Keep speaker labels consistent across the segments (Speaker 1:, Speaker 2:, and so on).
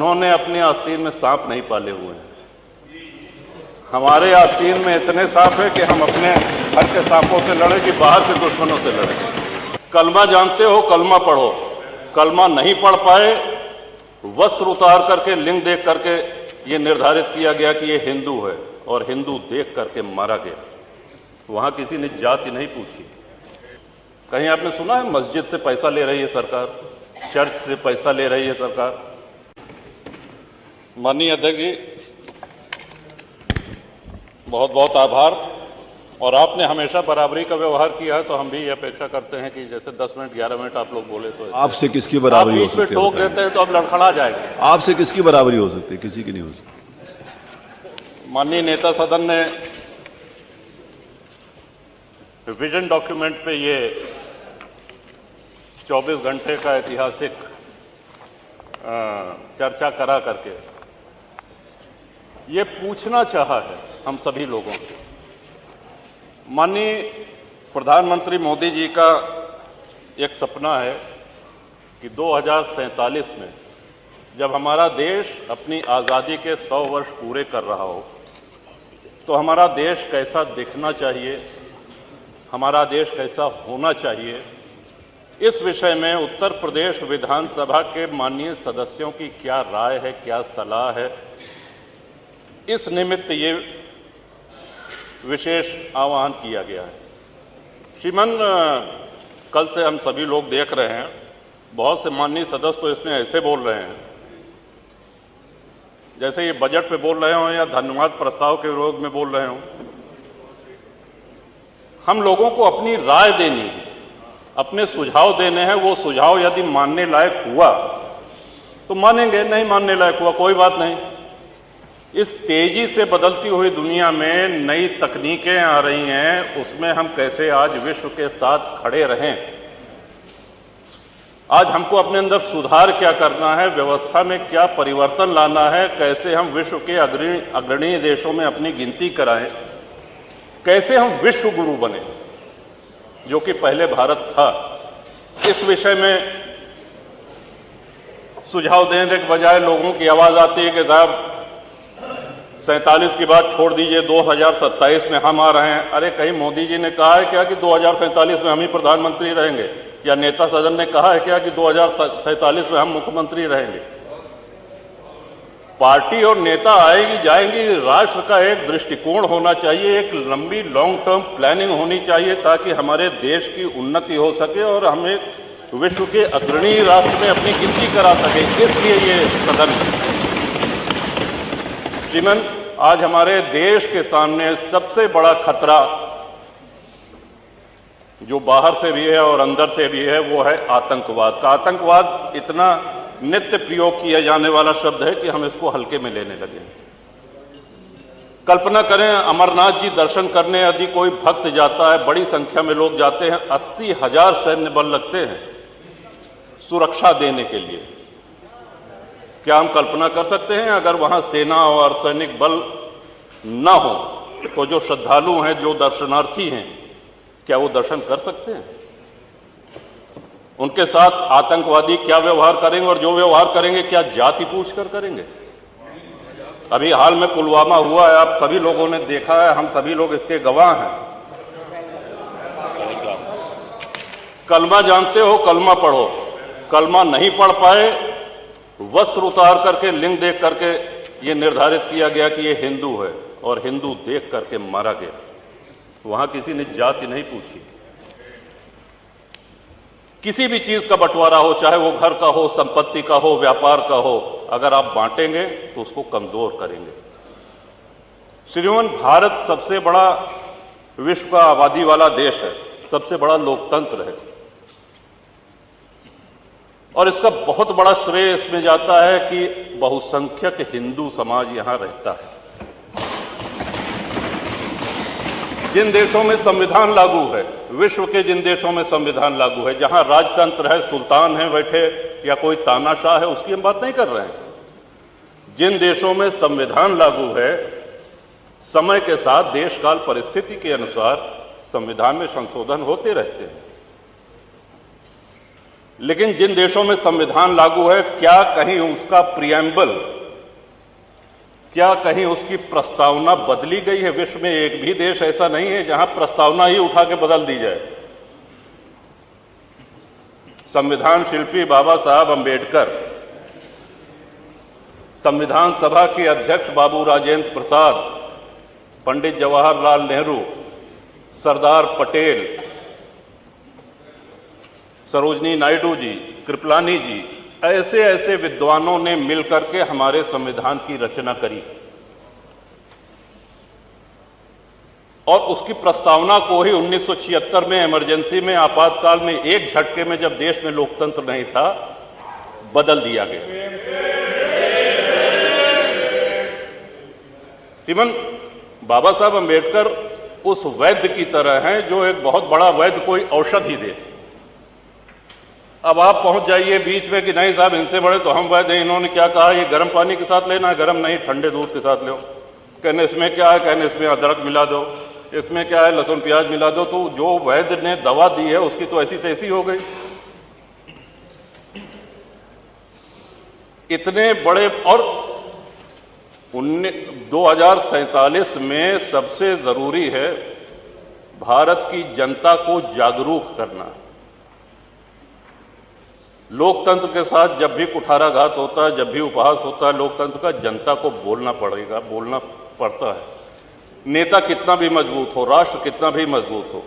Speaker 1: उन्होंने अपने आस्तीन में सांप नहीं पाले हुए हैं। हमारे आस्तीन में इतने सांप है कि हम अपने घर के सांपों से लड़े कि बाहर के दुश्मनों से लड़े। कलमा जानते हो, कलमा पढ़ो। कलमा नहीं पढ़ पाए, वस्त्र उतार करके, लिंग देख करके ये निर्धारित किया गया कि ये हिंदू है और हिंदू देख करके मारा गया। वहां किसी ने जाति नहीं पूछी। कहीं आपने सुना है मस्जिद से पैसा ले रही है सरकार, चर्च से पैसा ले रही है सरकार? माननीय अध्यक्ष जी, बहुत बहुत आभार। और आपने हमेशा बराबरी का व्यवहार किया है, तो हम भी ये अपेक्षा करते हैं कि जैसे 10 मिनट 11 मिनट आप लोग बोले तो
Speaker 2: आपसे किसकी बराबरी हो सकती है?
Speaker 1: ठोक देते हैं तो अब लड़खड़ा जाएगा।
Speaker 2: आपसे किसकी बराबरी हो सकती है? किसी की नहीं हो सकती।
Speaker 1: माननीय नेता सदन ने विजन डॉक्यूमेंट पे ये 24 घंटे का ऐतिहासिक चर्चा करा करके ये पूछना चाहा है हम सभी लोगों से। माननीय प्रधानमंत्री मोदी जी का एक सपना है कि 2047 में जब हमारा देश अपनी आज़ादी के 100 वर्ष पूरे कर रहा हो तो हमारा देश कैसा दिखना चाहिए, हमारा देश कैसा होना चाहिए, इस विषय में उत्तर प्रदेश विधानसभा के माननीय सदस्यों की क्या राय है, क्या सलाह है, इस निमित्त ये विशेष आह्वान किया गया है। श्रीमान, कल से हम सभी लोग देख रहे हैं, बहुत से माननीय सदस्य तो इसमें ऐसे बोल रहे हैं जैसे ये बजट पे बोल रहे हों या धन्यवाद प्रस्ताव के विरोध में बोल रहे हों। हम लोगों को अपनी राय देनी है, अपने सुझाव देने हैं। वो सुझाव यदि मानने लायक हुआ तो मानेंगे, नहीं मानने लायक हुआ कोई बात नहीं। इस तेजी से बदलती हुई दुनिया में नई तकनीकें आ रही हैं, उसमें हम कैसे आज विश्व के साथ खड़े रहें। आज हमको अपने अंदर सुधार क्या करना है, व्यवस्था में क्या परिवर्तन लाना है, कैसे हम विश्व के अग्रणी देशों में अपनी गिनती कराएं, कैसे हम विश्व गुरु बने जो कि पहले भारत था। इस विषय में सुझाव देने के बजाय लोगों की आवाज आती है कि साहब 47 की बात छोड़ दीजिए, 2027 में हम आ रहे हैं। अरे कहीं मोदी जी ने कहा है क्या कि 2047 में हम ही प्रधानमंत्री रहेंगे, या नेता सदन ने कहा है क्या कि 2047 में हम मुख्यमंत्री रहेंगे? पार्टी और नेता आएगी जाएंगी, राष्ट्र का एक दृष्टिकोण होना चाहिए, एक लंबी लॉन्ग टर्म प्लानिंग होनी चाहिए ताकि हमारे देश की उन्नति हो सके और हमें विश्व के अग्रणी राष्ट्र में अपनी गिनती करा सके। इसलिए ये सदन श्रीमान, आज हमारे देश के सामने सबसे बड़ा खतरा जो बाहर से भी है और अंदर से भी है वो है आतंकवाद का। आतंकवाद इतना नित्य प्रयोग किया जाने वाला शब्द है कि हम इसको हल्के में लेने लगे। कल्पना करें, अमरनाथ जी दर्शन करने यदि कोई भक्त जाता है, बड़ी संख्या में लोग जाते हैं, 80,000 सैन्य बल लगते हैं सुरक्षा देने के लिए। क्या हम कल्पना कर सकते हैं अगर वहां सेना और सैनिक बल न हो तो जो श्रद्धालु हैं, जो दर्शनार्थी हैं, क्या वो दर्शन कर सकते हैं? उनके साथ आतंकवादी क्या व्यवहार करेंगे, और जो व्यवहार करेंगे क्या जाति पूछकर करेंगे? अभी हाल में पुलवामा हुआ है, आप सभी लोगों ने देखा है, हम सभी लोग इसके गवाह हैं। कलमा जानते हो, कलमा पढ़ो। कलमा नहीं पढ़ पाए, वस्त्र उतार करके, लिंग देख करके ये निर्धारित किया गया कि ये हिंदू है और हिंदू देख करके मारा गया। वहां किसी ने जाति नहीं पूछी। किसी भी चीज का बंटवारा हो, चाहे वो घर का हो, संपत्ति का हो, व्यापार का हो, अगर आप बांटेंगे तो उसको कमजोर करेंगे। श्रीमान, भारत सबसे बड़ा विश्व का आबादी वाला देश है, सबसे बड़ा लोकतंत्र है और इसका बहुत बड़ा श्रेय इसमें जाता है कि बहुसंख्यक हिंदू समाज यहां रहता है। जिन देशों में संविधान लागू है, विश्व के जिन देशों में संविधान लागू है, जहां राजतंत्र है, सुल्तान है बैठे या कोई तानाशाह है, उसकी हम बात नहीं कर रहे हैं। जिन देशों में संविधान लागू है, समय के साथ देश काल परिस्थिति के अनुसार संविधान में संशोधन होते रहते हैं। लेकिन जिन देशों में संविधान लागू है, क्या कहीं उसका प्रिएम्बल, क्या कहीं उसकी प्रस्तावना बदली गई है? विश्व में एक भी देश ऐसा नहीं है जहां प्रस्तावना ही उठा के बदल दी जाए। संविधान शिल्पी बाबा साहब अंबेडकर, संविधान सभा के अध्यक्ष बाबू राजेंद्र प्रसाद, पंडित जवाहरलाल नेहरू, सरदार पटेल, सरोजनी नायडू जी, कृपलानी जी, ऐसे ऐसे विद्वानों ने मिलकर के हमारे संविधान की रचना करी और उसकी प्रस्तावना को ही 1976 में इमरजेंसी में, आपातकाल में, एक झटके में, जब देश में लोकतंत्र नहीं था, बदल दिया गया। इवन बाबा साहब अंबेडकर उस वैद्य की तरह हैं जो एक बहुत बड़ा वैद्य कोई औषधि दे। अब आप पहुंच जाइए बीच में कि नहीं साहब इनसे बड़े तो हम वैद्य हैं, इन्होंने क्या कहा, ये गर्म पानी के साथ लेना है, गर्म नहीं ठंडे दूध के साथ लो। कहने इसमें क्या है, कहने इसमें अदरक मिला दो, इसमें क्या है, लहसुन प्याज मिला दो। तो जो वैद्य ने दवा दी है उसकी तो ऐसी तैसी हो गई। इतने बड़े, और 2047 में सबसे जरूरी है भारत की जनता को जागरूक करना। लोकतंत्र के साथ जब भी कुठाराघात होता है, जब भी उपहास होता है लोकतंत्र का, जनता को बोलना पड़ेगा, बोलना पड़ता है। नेता कितना भी मजबूत हो, राष्ट्र कितना भी मजबूत हो,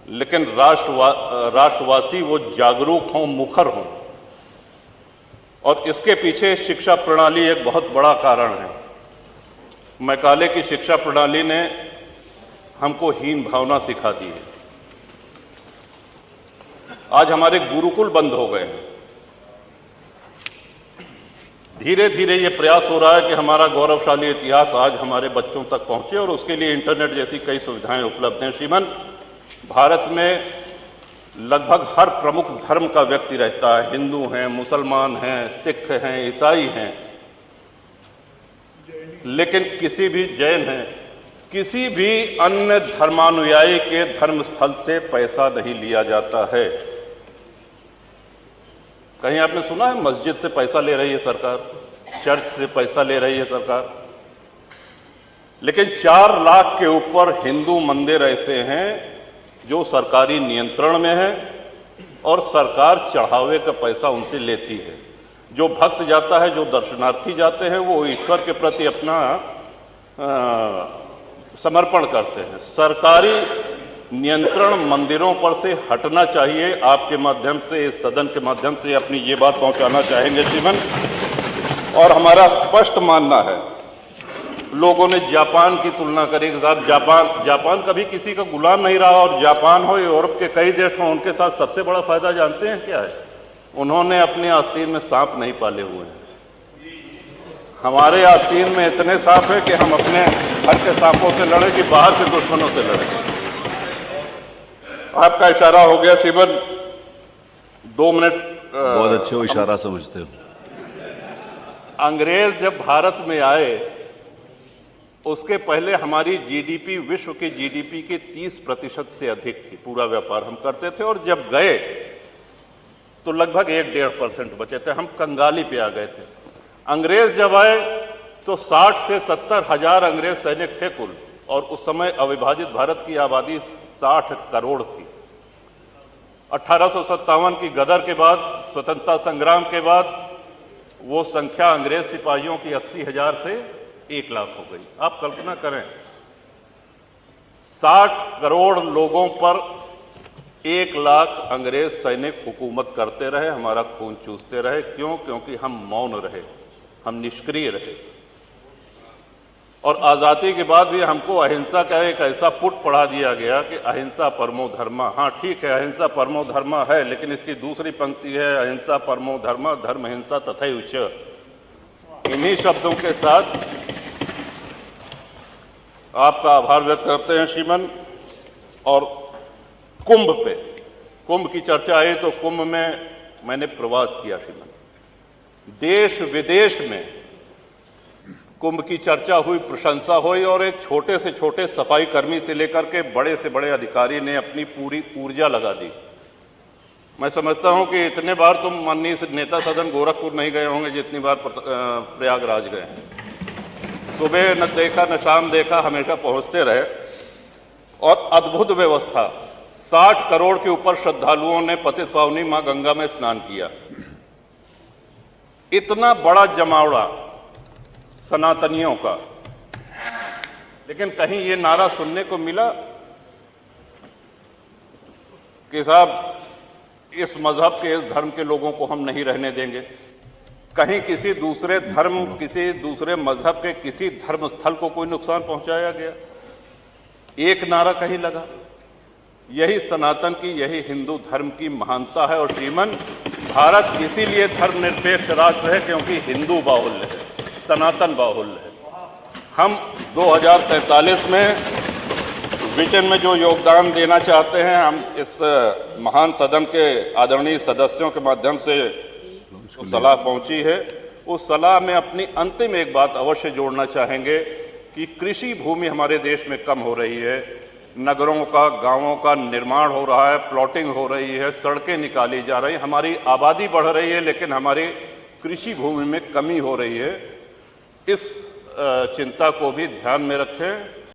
Speaker 1: लेकिन राष्ट्रवासी वो जागरूक हों, मुखर हों। और इसके पीछे शिक्षा प्रणाली एक बहुत बड़ा कारण है। मैकाले की शिक्षा प्रणाली ने हमको हीन भावना सिखा दी है। आज हमारे गुरुकुल बंद हो गए हैं। धीरे धीरे ये प्रयास हो रहा है कि हमारा गौरवशाली इतिहास आज हमारे बच्चों तक पहुंचे और उसके लिए इंटरनेट जैसी कई सुविधाएं उपलब्ध हैं। श्रीमान, भारत में लगभग हर प्रमुख धर्म का व्यक्ति रहता है। हिंदू हैं, मुसलमान हैं, सिख हैं, ईसाई हैं, लेकिन किसी भी जैन हैं, किसी भी अन्य धर्मानुयायी के धर्मस्थल से पैसा नहीं लिया जाता है। कहीं आपने सुना है मस्जिद से पैसा ले रही है सरकार, चर्च से पैसा ले रही है सरकार? लेकिन 4 लाख के ऊपर हिंदू मंदिर ऐसे हैं जो सरकारी नियंत्रण में है और सरकार चढ़ावे का पैसा उनसे लेती है। जो भक्त जाता है, जो दर्शनार्थी जाते हैं, वो ईश्वर के प्रति अपना समर्पण करते हैं। सरकारी नियंत्रण मंदिरों पर से हटना चाहिए। आपके माध्यम से, इस सदन के माध्यम से अपनी ये बात पहुंचाना चाहेंगे श्रीमान। और हमारा स्पष्ट मानना है, लोगों ने जापान की तुलना करी कि साहब जापान कभी किसी का गुलाम नहीं रहा, और जापान हो, यूरोप के कई देश हों, उनके साथ सबसे बड़ा फायदा जानते हैं क्या है? उन्होंने अपने आस्तीन में सांप नहीं पाले हुए हैं। हमारे आस्तीन में इतने सांप है कि हम अपने घर के सांपों से लड़े कि बाहर के दुश्मनों से लड़े। आपका इशारा हो गया श्रीमान, 2 मिनट।
Speaker 2: बहुत अच्छे हो, इशारा समझते हो।
Speaker 1: अंग्रेज जब भारत में आए, उसके पहले हमारी जीडीपी विश्व की जीडीपी के 30% से अधिक थी। पूरा व्यापार हम करते थे, और जब गए तो लगभग 1-1.5% बचे थे। हम कंगाली पे आ गए थे। अंग्रेज जब आए तो 60 से 70 हजार अंग्रेज सैनिक थे कुल, और उस समय अविभाजित भारत की आबादी 60 करोड़ थी। 1857 की गदर के बाद, स्वतंत्रता संग्राम के बाद, वो संख्या अंग्रेज सिपाहियों की 80,000 से 1 लाख हो गई। आप कल्पना करें, 60 करोड़ लोगों पर 1 लाख अंग्रेज सैनिक हुकूमत करते रहे, हमारा खून चूसते रहे। क्यों? क्योंकि हम मौन रहे, हम निष्क्रिय रहे। और आजादी के बाद भी हमको अहिंसा का एक ऐसा पुट पढ़ा दिया गया कि अहिंसा परमो धर्मा। हाँ ठीक है, अहिंसा परमो धर्मा है, लेकिन इसकी दूसरी पंक्ति है अहिंसा परमो धर्मा धर्म हिंसा तथैव च। इन्हीं शब्दों के साथ आपका आभार व्यक्त करते हैं श्रीमान। और कुंभ की चर्चा आई तो कुंभ में मैंने प्रवास किया श्रीमान। देश विदेश में कुंभ की चर्चा हुई, प्रशंसा हुई, और एक छोटे से छोटे सफाई कर्मी से लेकर के बड़े से बड़े अधिकारी ने अपनी पूरी ऊर्जा लगा दी। मैं समझता हूं कि इतने बार तुम माननीय नेता सदन गोरखपुर नहीं गए होंगे जितनी बार प्रयागराज गए हैं। सुबह न देखा न शाम देखा, हमेशा पहुंचते रहे और अद्भुत व्यवस्था। 60 करोड़ के ऊपर श्रद्धालुओं ने पतित पावनी मां गंगा में स्नान किया। इतना बड़ा जमावड़ा सनातनियों का, लेकिन कहीं ये नारा सुनने को मिला कि साहब इस मजहब के, इस धर्म के लोगों को हम नहीं रहने देंगे। कहीं किसी दूसरे धर्म, किसी दूसरे मजहब के किसी धर्म स्थल को कोई नुकसान पहुंचाया गया? एक नारा कहीं लगा? यही सनातन की, यही हिंदू धर्म की महानता है। और श्रीमन, भारत इसीलिए धर्मनिरपेक्ष राष्ट्र है क्योंकि हिंदू बाहुल्य है, सनातन बाहुल्य है। हम 2047 में विजन में जो योगदान देना चाहते हैं, हम इस महान सदन के आदरणीय सदस्यों के माध्यम से सलाह पहुंची है, उस सलाह में अपनी अंतिम एक बात अवश्य जोड़ना चाहेंगे कि कृषि भूमि हमारे देश में कम हो रही है। नगरों का, गांवों का निर्माण हो रहा है, प्लॉटिंग हो रही है, सड़कें निकाली जा रही, हमारी आबादी बढ़ रही है, लेकिन हमारी कृषि भूमि में कमी हो रही है। इस चिंता को भी ध्यान में रखें।